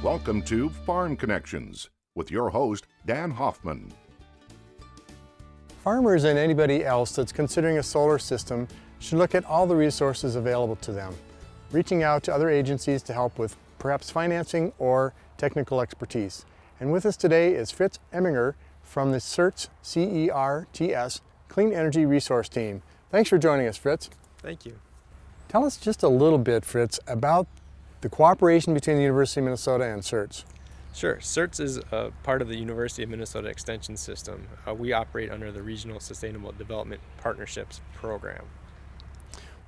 Welcome to Farm Connections with your host, Dan Hoffman. Farmers and anybody else that's considering a solar system should look at all the resources available to them, reaching out to other agencies to help with perhaps financing or technical expertise. And with us today is Fritz Ebinger from the CERTS, C-E-R-T-S, Clean Energy Resource Team. Thanks for joining us, Fritz. Thank you. Tell us just a little bit, Fritz, about the cooperation between the University of Minnesota and CERTS. Sure. CERTS is a part of the University of Minnesota Extension System. We operate under the Regional Sustainable Development Partnerships Program.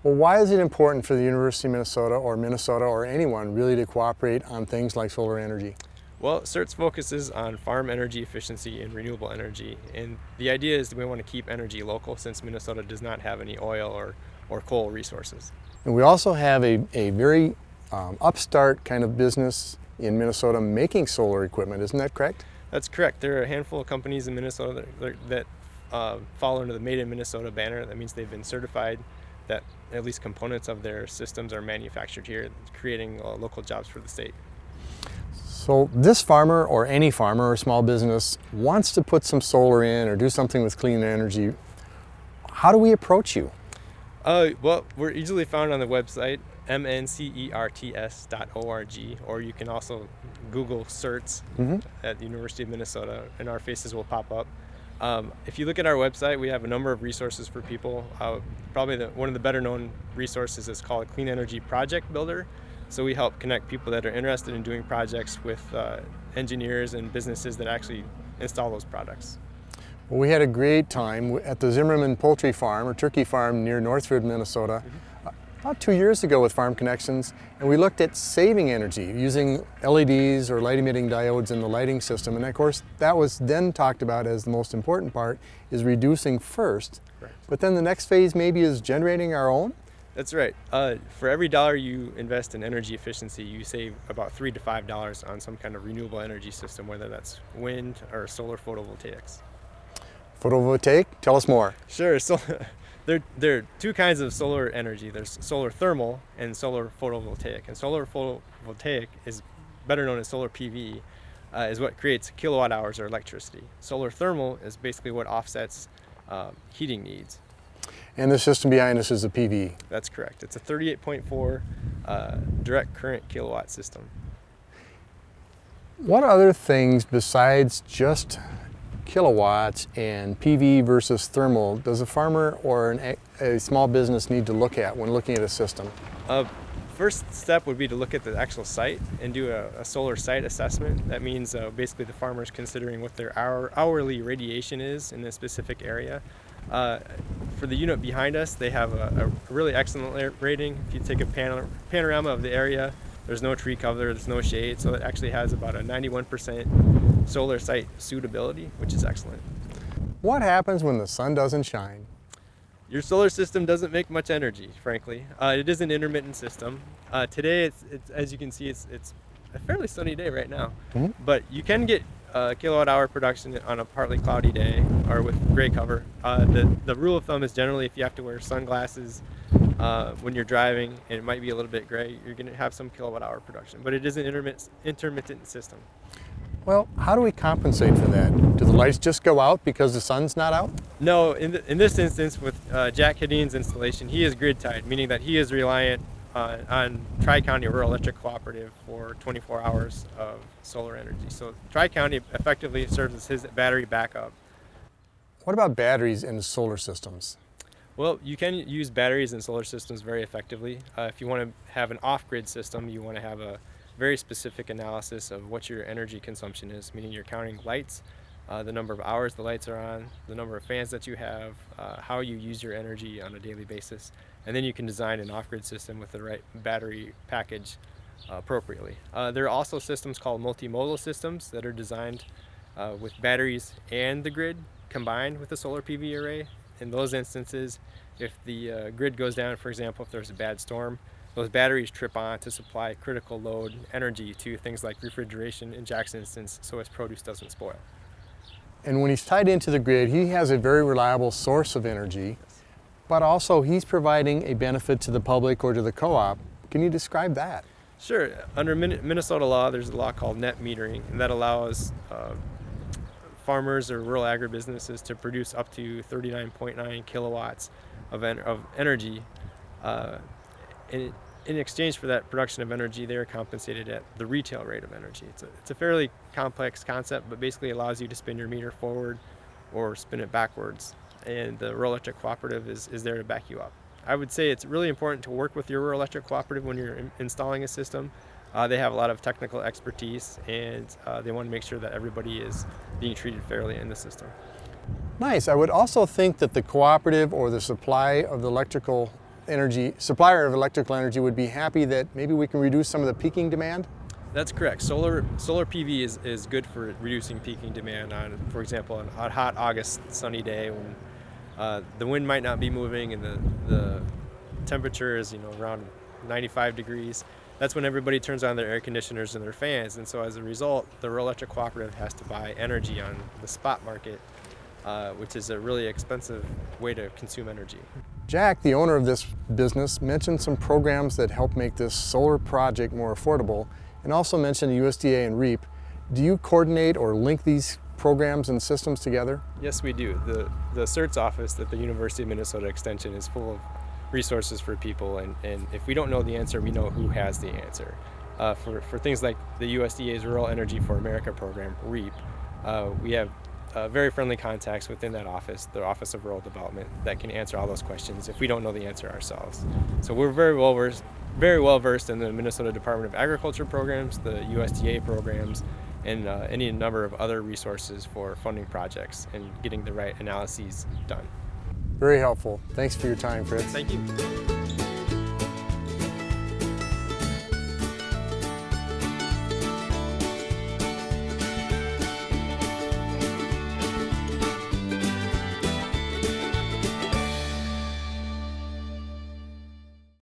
Well, why is it important for the University of Minnesota or anyone really to cooperate on things like solar energy? Well, CERTS focuses on farm energy efficiency and renewable energy. And the idea is that we want to keep energy local since Minnesota does not have any oil or coal resources. And we also have a very upstart kind of business in Minnesota making solar equipment, isn't that correct? That's correct. There are a handful of companies in Minnesota that fall under the Made in Minnesota banner. That means they've been certified that at least components of their systems are manufactured here, creating local jobs for the state. So this farmer or any farmer or small business wants to put some solar in or do something with clean energy. How do we approach you? Well, we're easily found on the website mncerts.org, or you can also Google CERTS at the University of Minnesota, and our faces will pop up. If you look at our website, we have a number of resources for people. Probably one of the better known resources is called Clean Energy Project Builder. So we help connect people that are interested in doing projects with engineers and businesses that actually install those products. Well, we had a great time at the Zimmerman Poultry Farm or Turkey Farm near Northford, Minnesota, about 2 years ago with Farm Connections, and we looked at saving energy using LEDs or light emitting diodes in the lighting system. And of course, that was then talked about as the most important part is reducing first, Correct. But then the next phase maybe is generating our own? That's right. For every dollar you invest in energy efficiency, you save about $3 to $5 on some kind of renewable energy system, whether that's wind or solar photovoltaics. Photovoltaic? Tell us more. Sure. So there are two kinds of solar energy. There's solar thermal and solar photovoltaic. And solar photovoltaic is better known as solar PV, is what creates kilowatt hours or electricity. Solar thermal is basically what offsets heating needs. And the system behind us is a PV. That's correct. It's a 38.4 direct current kilowatt system. What other things besides just kilowatts and PV versus thermal does a farmer or a small business need to look at when looking at a system? First step would be to look at the actual site and do a solar site assessment. That means basically the farmer's considering what their hourly radiation is in a specific area. For the unit behind us, they have a really excellent rating. If you take a panorama of the area, there's no tree cover, there's no shade, so it actually has about a 91% solar site suitability, which is excellent. What happens when the sun doesn't shine? Your solar system doesn't make much energy, frankly. It is an intermittent system. Today, it's as you can see, it's a fairly sunny day right now, but you can get kilowatt hour production on a partly cloudy day or with gray cover. The rule of thumb is generally if you have to wear sunglasses when you're driving and it might be a little bit gray, you're going to have some kilowatt hour production, but it is an intermittent system. Well, how do we compensate for that? Do the lights just go out because the sun's not out? No, in this instance with Jack Hedin's installation, he is grid tied, meaning that he is reliant on Tri-County Rural Electric Cooperative for 24 hours of solar energy. So Tri-County effectively serves as his battery backup. What about batteries in solar systems? Well, you can use batteries in solar systems very effectively. If you want to have an off-grid system, you want to have a very specific analysis of what your energy consumption is, meaning you're counting lights, the number of hours the lights are on, the number of fans that you have, how you use your energy on a daily basis, and then you can design an off-grid system with the right battery package appropriately. There are also systems called multimodal systems that are designed with batteries and the grid combined with a solar PV array. In those instances, if the grid goes down, for example, if there's a bad storm, those batteries trip on to supply critical load energy to things like refrigeration in Jack's instance, so his produce doesn't spoil. And when he's tied into the grid, he has a very reliable source of energy, but also he's providing a benefit to the public or to the co-op. Can you describe that? Sure. Under Minnesota law, there's a law called net metering, and that allows farmers or rural agribusinesses to produce up to 39.9 kilowatts of energy. In exchange for that production of energy, they are compensated at the retail rate of energy. It's a fairly complex concept, but basically allows you to spin your meter forward or spin it backwards. And the rural electric cooperative is there to back you up. I would say it's really important to work with your rural electric cooperative when you're installing a system. They have a lot of technical expertise, and they want to make sure that everybody is being treated fairly in the system. Nice. I would also think that the cooperative or the supplier of electrical energy would be happy that maybe we can reduce some of the peaking demand. That's correct. Solar PV is good for reducing peaking demand on, for example, on a hot August sunny day when the wind might not be moving and the temperature is around 95 degrees. That's when everybody turns on their air conditioners and their fans, and so as a result, the rural electric cooperative has to buy energy on the spot market, which is a really expensive way to consume energy. Jack, the owner of this business, mentioned some programs that help make this solar project more affordable, and also mentioned USDA and REAP. Do you coordinate or link these programs and systems together? Yes, we do. The CERT's office at the University of Minnesota Extension is full of resources for people, and if we don't know the answer, we know who has the answer. For things like the USDA's Rural Energy for America program, REAP, we have very friendly contacts within that office, the Office of Rural Development, that can answer all those questions if we don't know the answer ourselves. So we're very well versed in the Minnesota Department of Agriculture programs, the USDA programs, and any number of other resources for funding projects and getting the right analyses done. Very helpful. Thanks for your time, Fritz. Thank you.